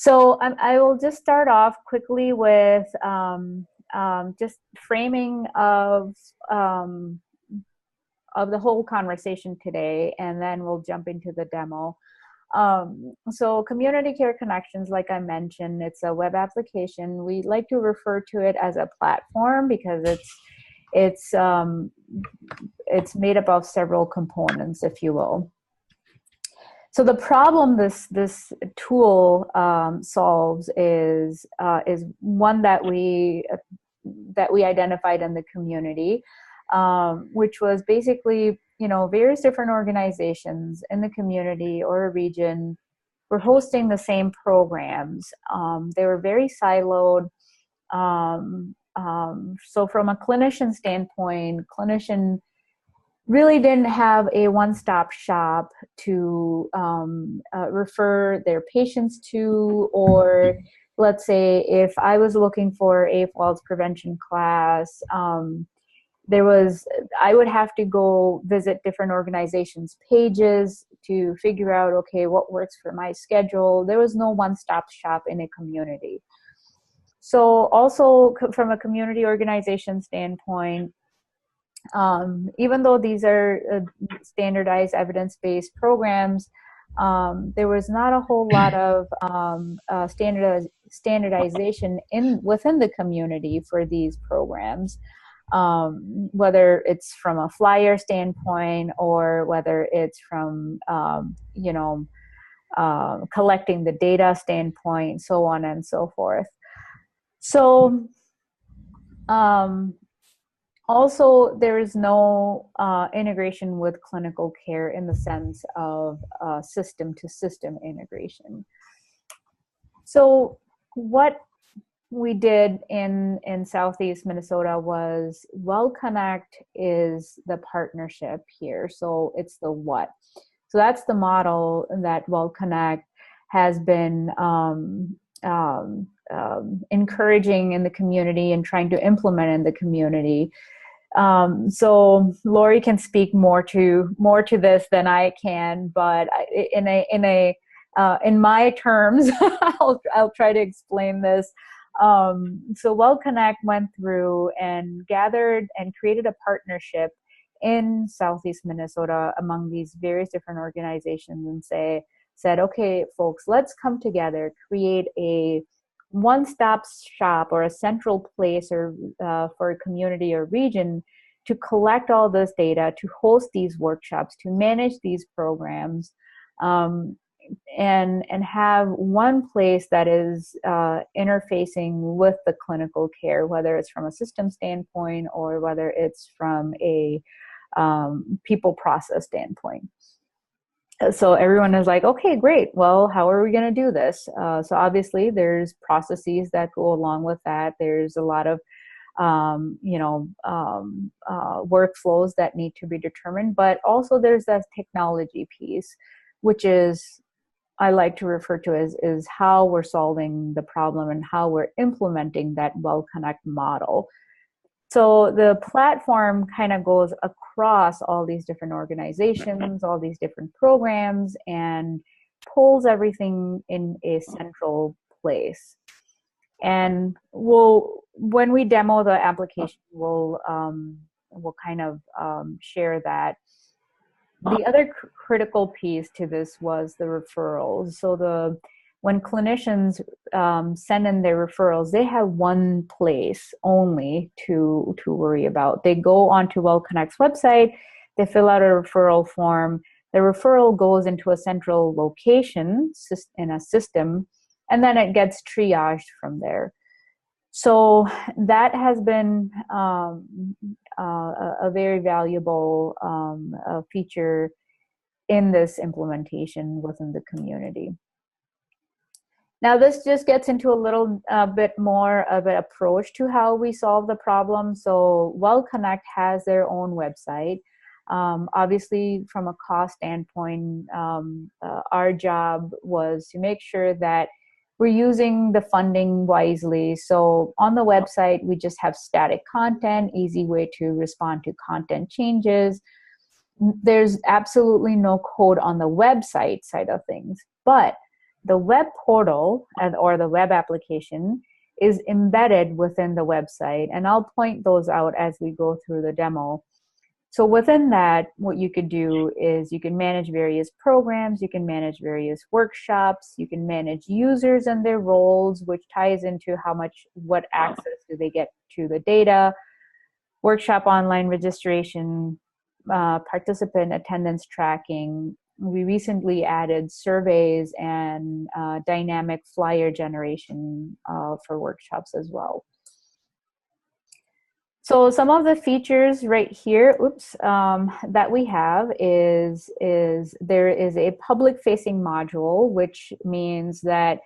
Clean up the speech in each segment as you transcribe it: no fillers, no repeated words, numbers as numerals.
So I will just start off quickly with just framing of the whole conversation today, and then we'll jump into the demo. So Community Care Connections, like I mentioned, it's a web application. We like to refer to it as a platform because it's made up of several components, if you will. So the problem this tool solves is one that we identified in the community, which was basically, various different organizations in the community or a region were hosting the same programs. They were very siloed. So from a clinician standpoint, clinician really didn't have a one-stop shop to refer their patients to, or let's say if I was looking for a falls prevention class, I would have to go visit different organizations' pages to figure out, okay, what works for my schedule. There was no one-stop shop in a community. So also from a community organization standpoint, even though these are standardized evidence-based programs, there was not a whole lot of standardization within the community for these programs, whether it's from a flyer standpoint or whether it's from collecting the data standpoint, so on and so forth. So also, there is no integration with clinical care in the sense of system-to-system integration. So what we did in Southeast Minnesota was WellConnect is the partnership here. So it's the what. So that's the model that WellConnect has been encouraging in the community and trying to implement in the community. So Lori can speak more to this than I can, but in my terms, I'll try to explain this. So WellConnect went through and gathered and created a partnership in Southeast Minnesota among these various different organizations and said, okay, folks, let's come together, create a one-stop shop or a central place or for a community or region to collect all this data, to host these workshops, to manage these programs, and have one place that is interfacing with the clinical care, whether it's from a system standpoint or whether it's from a people process standpoint. So everyone is like, okay, great. Well, how are we going to do this? So obviously there's processes that go along with that. There's a lot of, workflows that need to be determined, but also there's that technology piece, which is, I like to refer to as how we're solving the problem and how we're implementing that WellConnect model. So the platform kind of goes across all these different organizations, all these different programs, and pulls everything in a central place. And when we demo the application, we'll kind of share that. The other critical piece to this was the referrals. So when clinicians send in their referrals, they have one place only to worry about. They go onto WellConnect's website, they fill out a referral form, the referral goes into a central location in a system, and then it gets triaged from there. So that has been a very valuable feature in this implementation within the community. Now, this just gets into a little bit more of an approach to how we solve the problem. So WellConnect has their own website. Obviously, from a cost standpoint, our job was to make sure that we're using the funding wisely. So on the website, we just have static content, easy way to respond to content changes. There's absolutely no code on the website side of things, but the web portal or the web application is embedded within the website. And I'll point those out as we go through the demo. So within that, what you could do is you can manage various programs, you can manage various workshops, you can manage users and their roles, which ties into what access do they get to the data, workshop online registration, participant attendance tracking. We recently added surveys and dynamic flyer generation for workshops as well. So some of the features right here, that we have is there is a public-facing module, which means that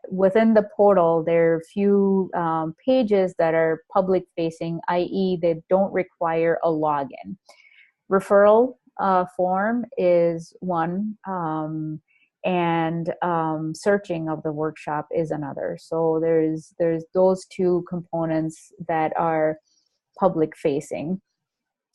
within the portal, there are a few pages that are public-facing, i.e. they don't require a login. Referral form is one, and searching of the workshop is another. So there's those two components that are public facing.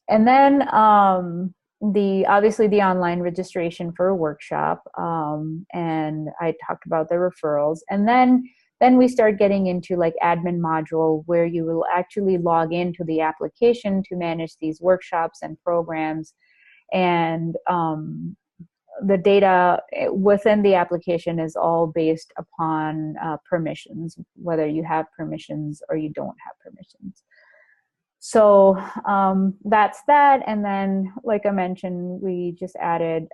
And then obviously the online registration for a workshop, and I talked about the referrals. And then we start getting into like admin module, where you will actually log into the application to manage these workshops and programs. And the data within the application is all based upon permissions, whether you have permissions or you don't have permissions. So that's that. And then, like I mentioned, we just added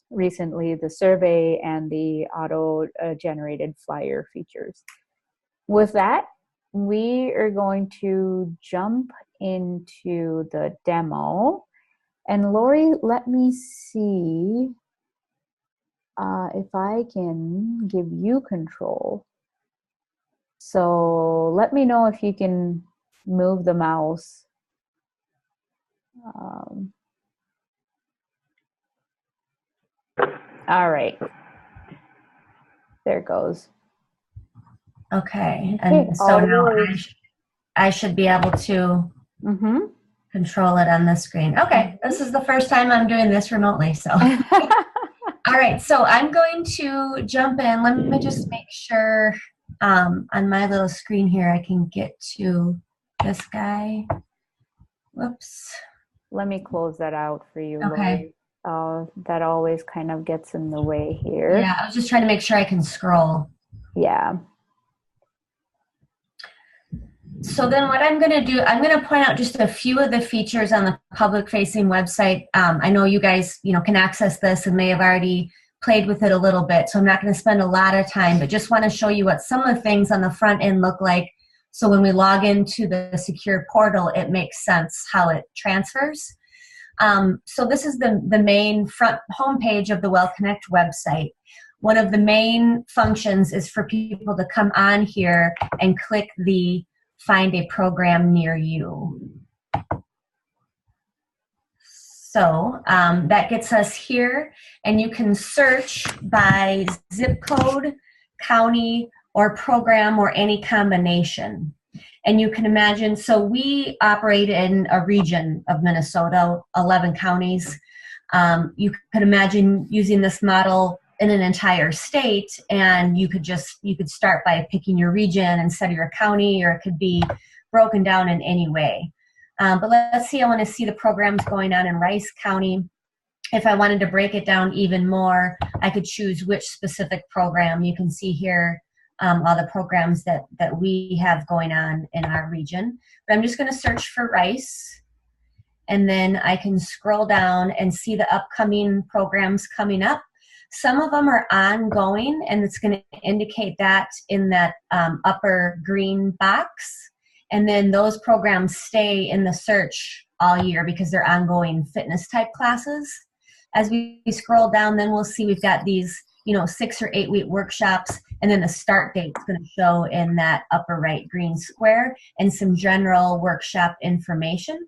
recently the survey and the auto-generated flyer features. With that, we are going to jump into the demo. And Lori, let me see if I can give you control. So let me know if you can move the mouse. All right. There it goes. Okay. And so now I should be able to control it on the screen. Okay. This is the first time I'm doing this remotely. So, all right. So I'm going to jump in. Let me just make sure on my little screen here, I can get to this guy. Whoops. Let me close that out for you, okay. Lori. That always kind of gets in the way here. Yeah. I was just trying to make sure I can scroll. Yeah. So then what I'm going to do, I'm going to point out just a few of the features on the public-facing website. I know you guys, can access this and may have already played with it a little bit, so I'm not going to spend a lot of time, but just want to show you what some of the things on the front end look like. So when we log into the secure portal, it makes sense how it transfers. So this is the main front homepage of the WellConnect website. One of the main functions is for people to come on here and click the Find a Program Near You. So that gets us here, and you can search by zip code, county, or program, or any combination. And you can imagine, so we operate in a region of Minnesota, 11 counties. You could imagine using this model in an entire state, and you could start by picking your region instead of your county, or it could be broken down in any way. But let's see, I want to see the programs going on in Rice County. If I wanted to break it down even more, I could choose which specific program. You can see here all the programs that we have going on in our region. But I'm just going to search for Rice, and then I can scroll down and see the upcoming programs coming up. Some of them are ongoing, and it's going to indicate that in that upper green box. And then those programs stay in the search all year because they're ongoing fitness type classes. As we scroll down, then we'll see we've got these 6 or 8 week workshops, and then the start date is going to show in that upper right green square, and some general workshop information.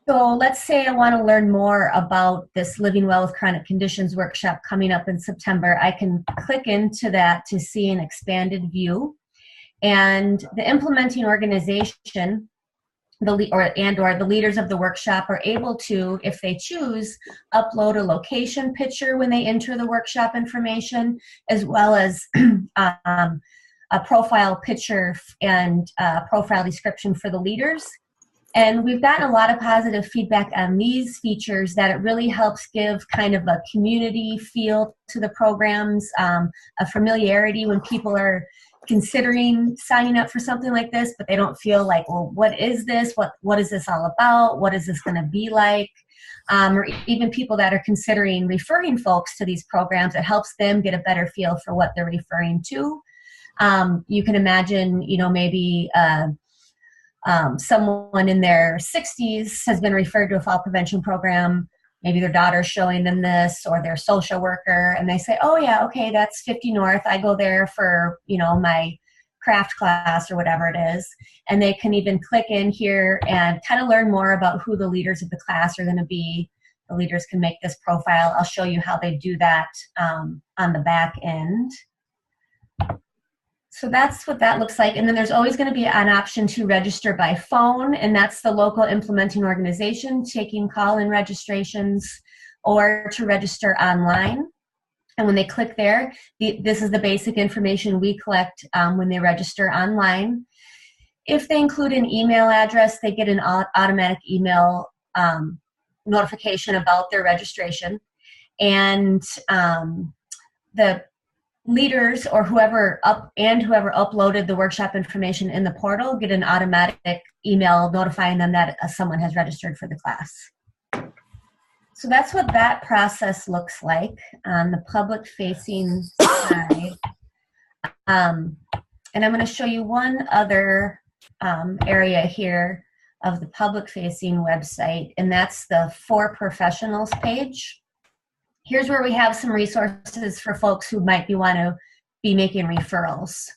So let's say I want to learn more about this Living Well with Chronic Conditions workshop coming up in September. I can click into that to see an expanded view. And the implementing organization or the leaders of the workshop are able to, if they choose, upload a location picture when they enter the workshop information, as well as a profile picture and profile description for the leaders. And we've gotten a lot of positive feedback on these features, that it really helps give kind of a community feel to the programs, a familiarity when people are considering signing up for something like this, but they don't feel like, well, what is this? What is this all about? What is this going to be like? Or even people that are considering referring folks to these programs, it helps them get a better feel for what they're referring to. You can imagine, maybe someone in their 60s has been referred to a fall prevention program. Maybe their daughter's showing them this, or their social worker, and they say, oh yeah, okay, that's 50 North. I go there for, my craft class or whatever it is. And they can even click in here and kind of learn more about who the leaders of the class are going to be. The leaders can make this profile. I'll show you how they do that on the back end. So that's what that looks like. And then there's always going to be an option to register by phone, and that's the local implementing organization taking call-in registrations, or to register online. And when they click there, this is the basic information we collect when they register online. If they include an email address, they get an automatic email notification about their registration. And the leaders or whoever uploaded the workshop information in the portal get an automatic email notifying them that someone has registered for the class. So that's what that process looks like on the public-facing side. And I'm going to show you one other area here of the public-facing website, and that's the For Professionals page. Here's where we have some resources for folks who might want to be making referrals.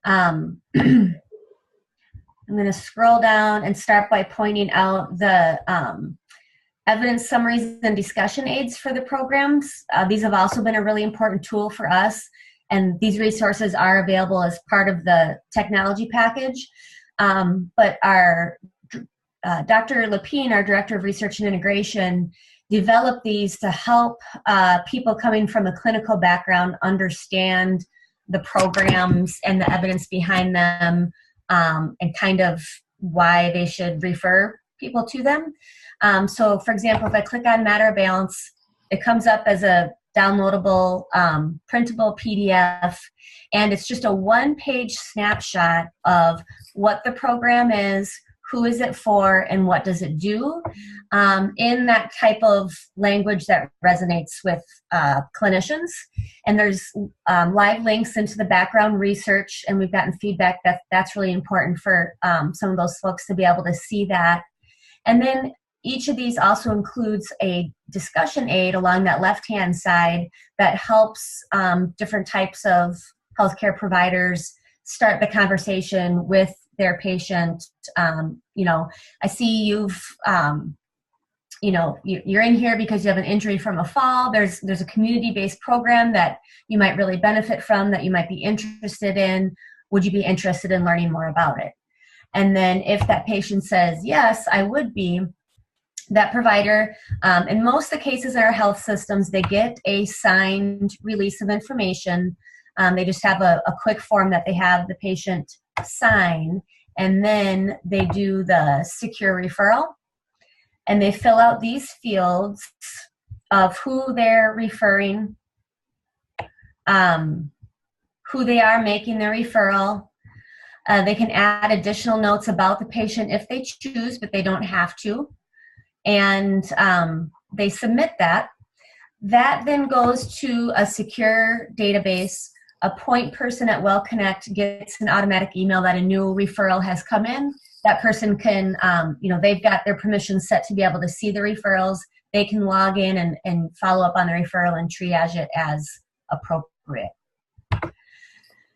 I'm going to scroll down and start by pointing out the evidence summaries and discussion aids for the programs. These have also been a really important tool for us, and these resources are available as part of the technology package. But our Dr. Lapine, our Director of Research and Integration, developed these to help people coming from a clinical background understand the programs and the evidence behind them, and kind of why they should refer people to them. So for example, if I click on Matter of Balance, it comes up as a downloadable printable PDF, and it's just a one-page snapshot of what the program is, who is it for, and what does it do, in that type of language that resonates with clinicians. And there's live links into the background research, and we've gotten feedback that that's really important for some of those folks to be able to see that. And then each of these also includes a discussion aid along that left-hand side that helps different types of healthcare providers start the conversation with their patient. I see you've, you're in here because you have an injury from a fall. There's a community-based program that you might really benefit from, that you might be interested in. Would you be interested in learning more about it? And then if that patient says, yes, I would be, that provider, in most of the cases in our health systems, they get a signed release of information. They just have a quick form that they have the patient sign, and then they do the secure referral, and they fill out these fields of who they're referring, who they are making the referral. They can add additional notes about the patient if they choose, but they don't have to. And they submit that. That then goes to a secure database. A point person at WellConnect gets an automatic email that a new referral has come in. That person can, they've got their permissions set to be able to see the referrals. They can log in and follow up on the referral and triage it as appropriate.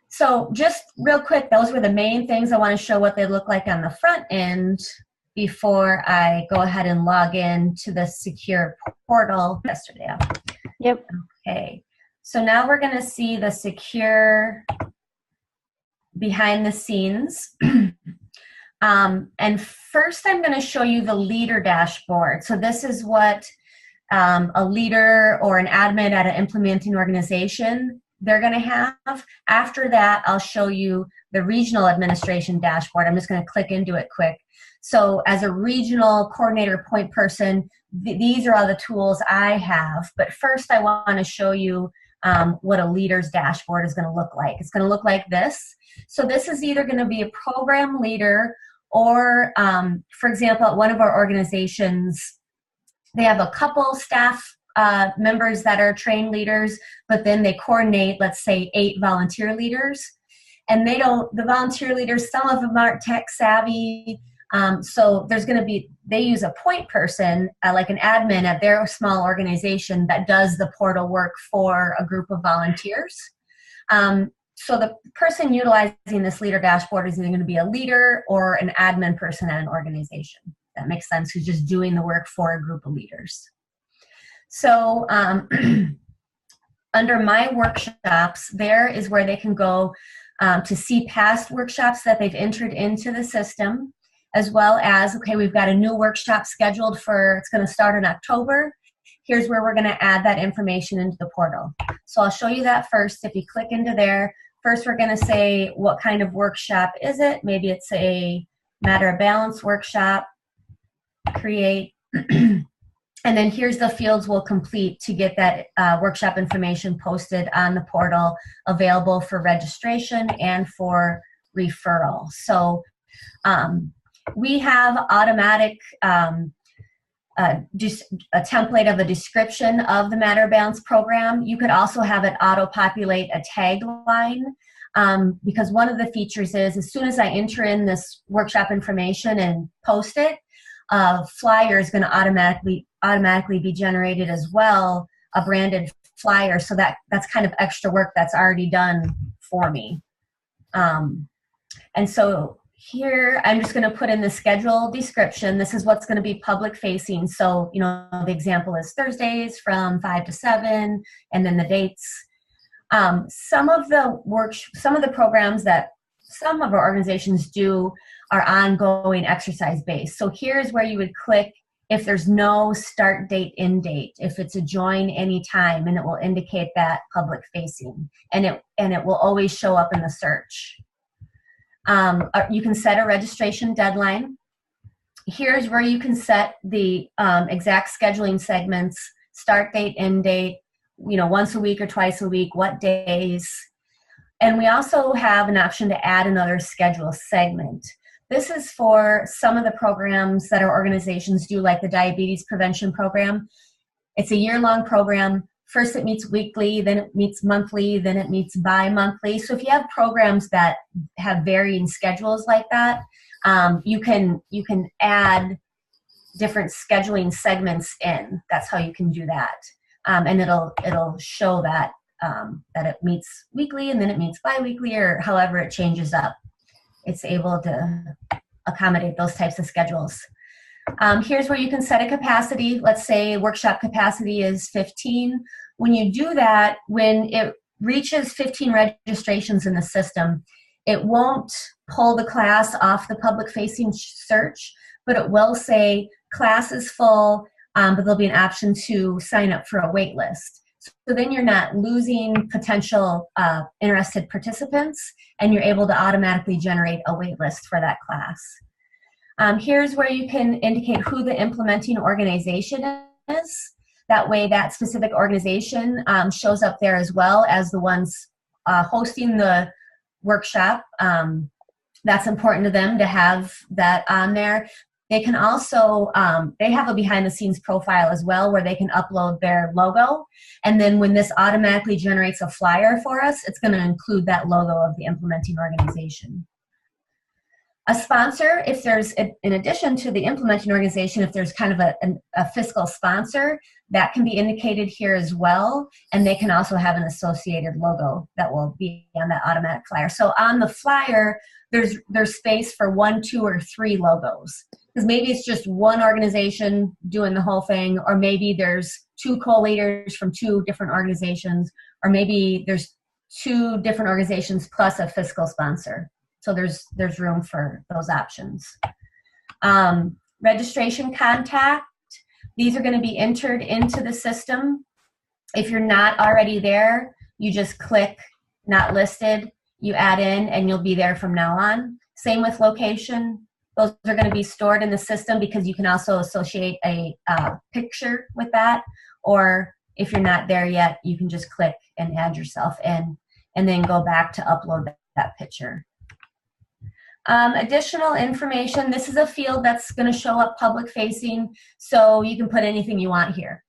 So just real quick, those were the main things I want to show what they look like on the front end before I go ahead and log in to the secure portal yesterday. Yep. Okay. So now we're going to see the secure behind the scenes. And first I'm going to show you the leader dashboard. So this is what a leader or an admin at an implementing organization, they're going to have. After that, I'll show you the regional administration dashboard. I'm just going to click into it quick. So as a regional coordinator point person, these are all the tools I have. But first I want to show you what a leader's dashboard is going to look like. It's going to look like this. So this is either going to be a program leader or, for example, at one of our organizations, they have a couple staff members that are trained leaders, but then they coordinate, let's say, 8 volunteer leaders. And the volunteer leaders, some of them aren't tech savvy. So there's going to be, they use a point person, like an admin at their small organization that does the portal work for a group of volunteers. So the person utilizing this leader dashboard is either going to be a leader or an admin person at an organization. That makes sense, who's just doing the work for a group of leaders. So under my workshops, there is where they can go to see past workshops that they've entered into the system, as well as, okay, we've got a new workshop scheduled for, it's going to start in October. Here's where we're going to add that information into the portal. So I'll show you that first. If you click into there, first we're going to say what kind of workshop is it. Maybe it's a matter of balance workshop. Create. And then here's the fields we'll complete to get that workshop information posted on the portal, available for registration and for referral. So we have automatic just a template of a description of the Matter of Balance program. You could also have it auto-populate a tagline, because one of the features is as soon as I enter in this workshop information and post it, flyer is going to automatically be generated as well, a branded flyer. So that's kind of extra work that's already done for me. And so here I'm just going to put in the schedule description. This is what's going to be public facing. So, you know, the example is Thursdays from 5 to 7, and then the dates. Some of the programs that some of our organizations do are ongoing exercise based. So here's where you would click if there's no start date, end date, if it's a join anytime, and it will indicate that public facing, and it will always show up in the search. You can set a registration deadline. Here's where you can set the exact scheduling segments, start date, end date, you know, once a week or twice a week, what days. And we also have an option to add another schedule segment. This is for some of the programs that our organizations do, like the diabetes prevention program. It's a year-long program. First it meets weekly, then it meets monthly, then it meets bi-monthly. So if you have programs that have varying schedules like that, you can add different scheduling segments in. That's how you can do that. And it'll show that that it meets weekly and then it meets bi-weekly, or however it changes up. It's able to accommodate those types of schedules. Here's where you can set a capacity. Let's say workshop capacity is 15. When you do that, when it reaches 15 registrations in the system, it won't pull the class off the public facing search, but it will say class is full, but there'll be an option to sign up for a wait list. So then you're not losing potential interested participants, and you're able to automatically generate a wait list for that class. Here's where you can indicate who the implementing organization is. That way that specific organization shows up there as well as the ones hosting the workshop. That's important to them to have that on there. They can also, they have a behind the scenes profile as well where they can upload their logo. And then when this automatically generates a flyer for us, it's going to include that logo of the implementing organization. A sponsor, if there's, in addition to the implementing organization, if there's kind of a fiscal sponsor, that can be indicated here as well. And they can also have an associated logo that will be on that automatic flyer. So on the flyer, there's space for 1, 2, or 3 logos. Because maybe it's just one organization doing the whole thing, or maybe there's 2 co-leaders from 2 different organizations, or maybe there's 2 different organizations plus a fiscal sponsor. So there's room for those options. Registration contact, these are going to be entered into the system. If you're not already there, you just click not listed, you add in, and you'll be there from now on. Same with location. Those are going to be stored in the system because you can also associate a picture with that. Or if you're not there yet, you can just click and add yourself in and then go back to upload that picture. Additional information, this is a field that's going to show up public facing, so you can put anything you want here.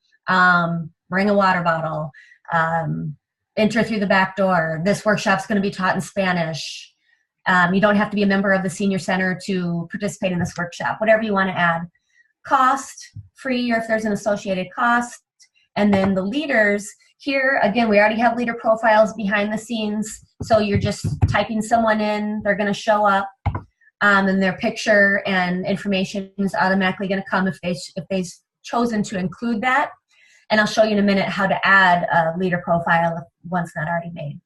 Bring a water bottle, enter through the back door. This workshop's going to be taught in Spanish. You don't have to be a member of the senior center to participate in this workshop, whatever you want to add. Cost, free, or if there's an associated cost. And then the leaders, here, again, we already have leader profiles behind the scenes, so you're just typing someone in, they're going to show up, and their picture and information is automatically going to come if they've chosen to include that. And I'll show you in a minute how to add a leader profile if one's not already made.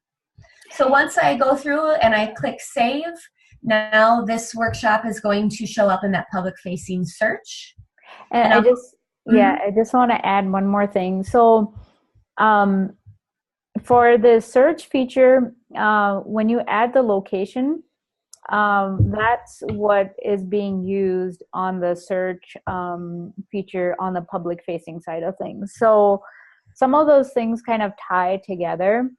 So once I go through and I click save, now this workshop is going to show up in that public facing search. And I just want to add one more thing. So for the search feature, when you add the location, that's what is being used on the search feature on the public facing side of things. So some of those things kind of tie together.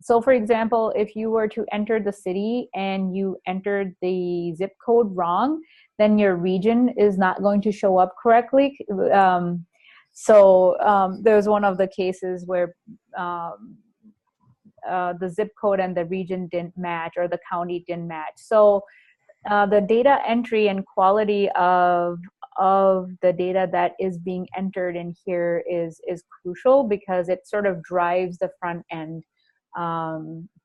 So for example, if you were to enter the city and you entered the zip code wrong, then your region is not going to show up correctly. There's one of the cases where the zip code and the region didn't match, or the county didn't match. So the data entry and quality of the data that is being entered in here is crucial, because it sort of drives the front end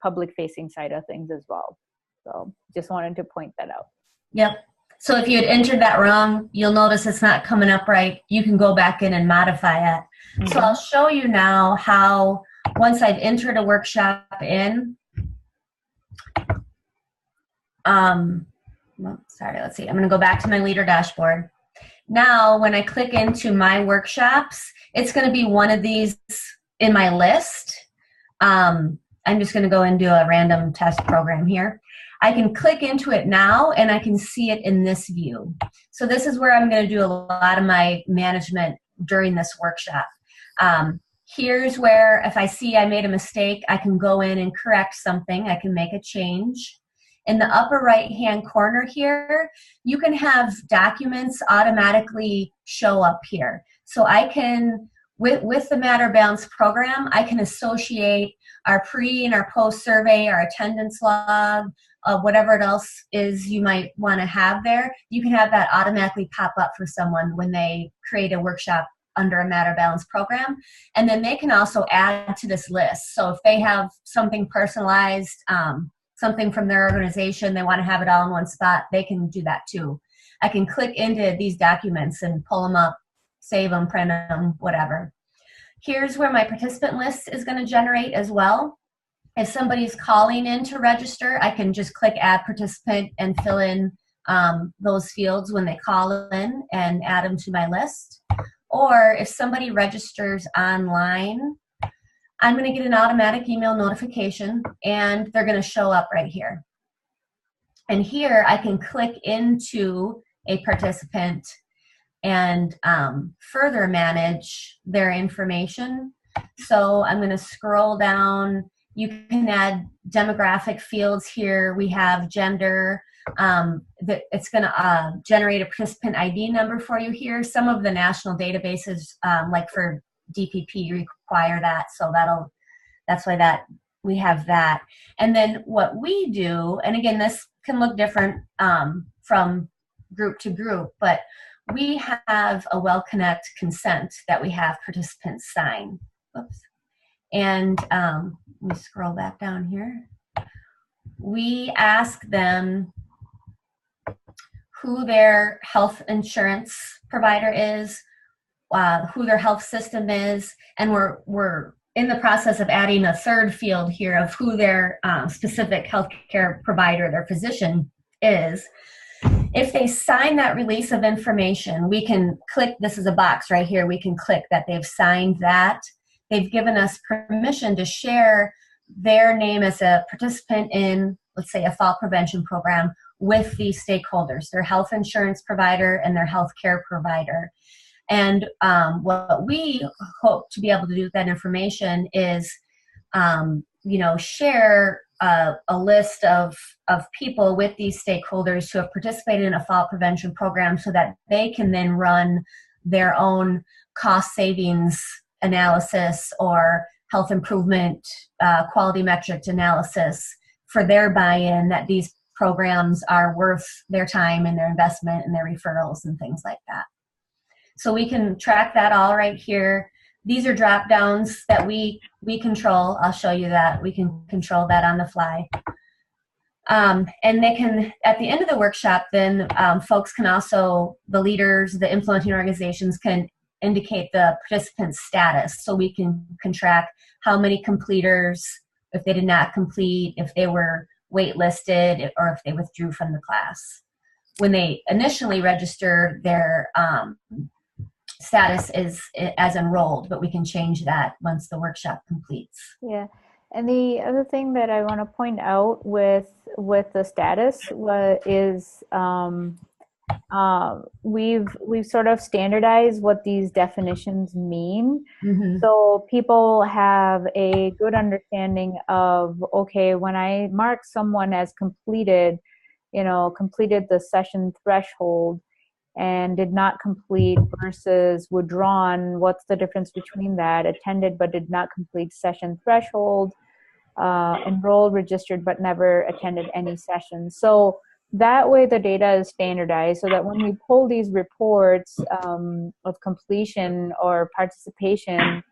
public facing side of things as well. So just wanted to point that out. Yep. So if you had entered that wrong, you'll notice it's not coming up right. You can go back in and modify it. Mm-hmm. So I'll show you now how, once I've entered a workshop in, let's see. I'm going to go back to my leader dashboard. Now, when I click into my workshops, it's going to be one of these in my list. I'm just going to go and do a random test program here. I can click into it now and I can see it in this view. So this is where I'm going to do a lot of my management during this workshop. Here's where if I see I made a mistake, I can go in and correct something. I can make a change. In the upper right hand corner here, you can have documents automatically show up here. So I can, with the Matter Balance program, I can associate our pre and our post survey, our attendance log, whatever else is you might want to have there. You can have that automatically pop up for someone when they create a workshop under a Matter Balance program. And then they can also add to this list. So if they have something personalized, something from their organization, they want to have it all in one spot, they can do that too. I can click into these documents and pull them up, save them, print them, whatever. Here's where my participant list is going to generate as well. If somebody's calling in to register, I can just click add participant and fill in those fields when they call in and add them to my list. Or if somebody registers online, I'm going to get an automatic email notification and they're going to show up right here. And here I can click into a participant and further manage their information. So I'm going to scroll down. You can add demographic fields here. We have gender. It's going to generate a participant ID number for you here. Some of the national databases, like for DPP, require that. So that's why we have that. And then what we do, and again, this can look different from group to group, but we have a WellConnect consent that we have participants sign. Oops. And let me scroll back down here. We ask them who their health insurance provider is, who their health system is, and we're in the process of adding a third field here of who their specific healthcare provider, their physician is. If they sign that release of information, we can click, this is a box right here, we can click that they've signed that. They've given us permission to share their name as a participant in, let's say, a fall prevention program with these stakeholders, their health insurance provider and their healthcare provider. And what we hope to be able to do with that information is, share a list of people with these stakeholders who have participated in a fall prevention program so that they can then run their own cost savings analysis or health improvement quality metrics analysis for their buy-in, that these programs are worth their time and their investment and their referrals and things like that. So we can track that all right here. These are drop downs that we control. I'll show you that. We can control that on the fly. And they can, at the end of the workshop, then folks can also, the leaders, the implementing organizations can indicate the participant status. So we can track how many completers, if they did not complete, if they were waitlisted, or if they withdrew from the class. When they initially register, their status is as enrolled, but we can change that once the workshop completes. Yeah. And the other thing that I want to point out with the status is we've sort of standardized what these definitions mean. Mm-hmm. So people have a good understanding of, okay, when I mark someone as completed the session threshold and did not complete versus withdrawn, what's the difference between that? Attended but did not complete session threshold, enrolled, registered, but never attended any sessions. So that way the data is standardized so that when we pull these reports of completion or participation,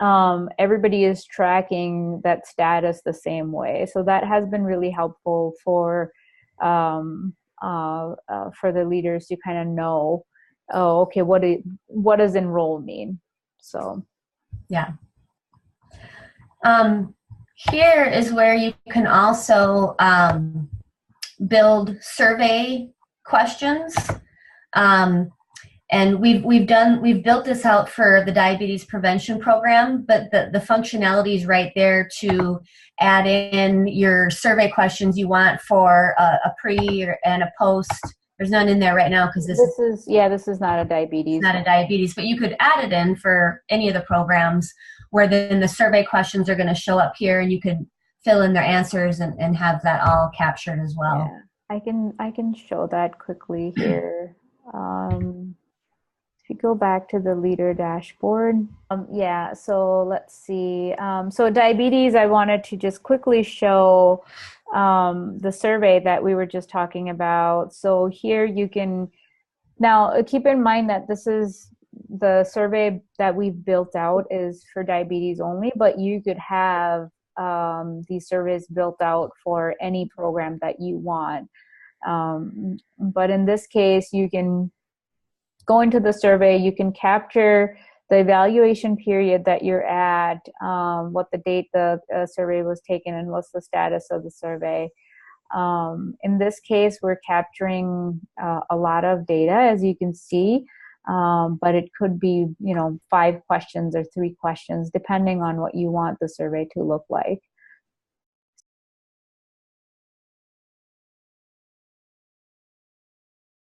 everybody is tracking that status the same way. So that has been really helpful for the leaders to kind of know, oh, okay, what does enroll mean? So, yeah. Here is where you can also build survey questions. And we've built this out for the diabetes prevention program, but the functionality is right there to add in your survey questions you want for a pre and a post. There's none in there right now because this is not a diabetes. Not a diabetes, but you could add it in for any of the programs where then the survey questions are going to show up here, and you could fill in their answers and have that all captured as well. Yeah, I can show that quickly here. If you go back to the leader dashboard, so let's see. So diabetes, I wanted to just quickly show the survey that we were just talking about. So here you can, now keep in mind that this is the survey that we've built out is for diabetes only, but you could have these surveys built out for any program that you want. But in this case, you can go into the survey, you can capture the evaluation period that you're at, what the date the survey was taken, and what's the status of the survey. In this case, we're capturing a lot of data, as you can see, but it could be 5 questions or 3 questions, depending on what you want the survey to look like.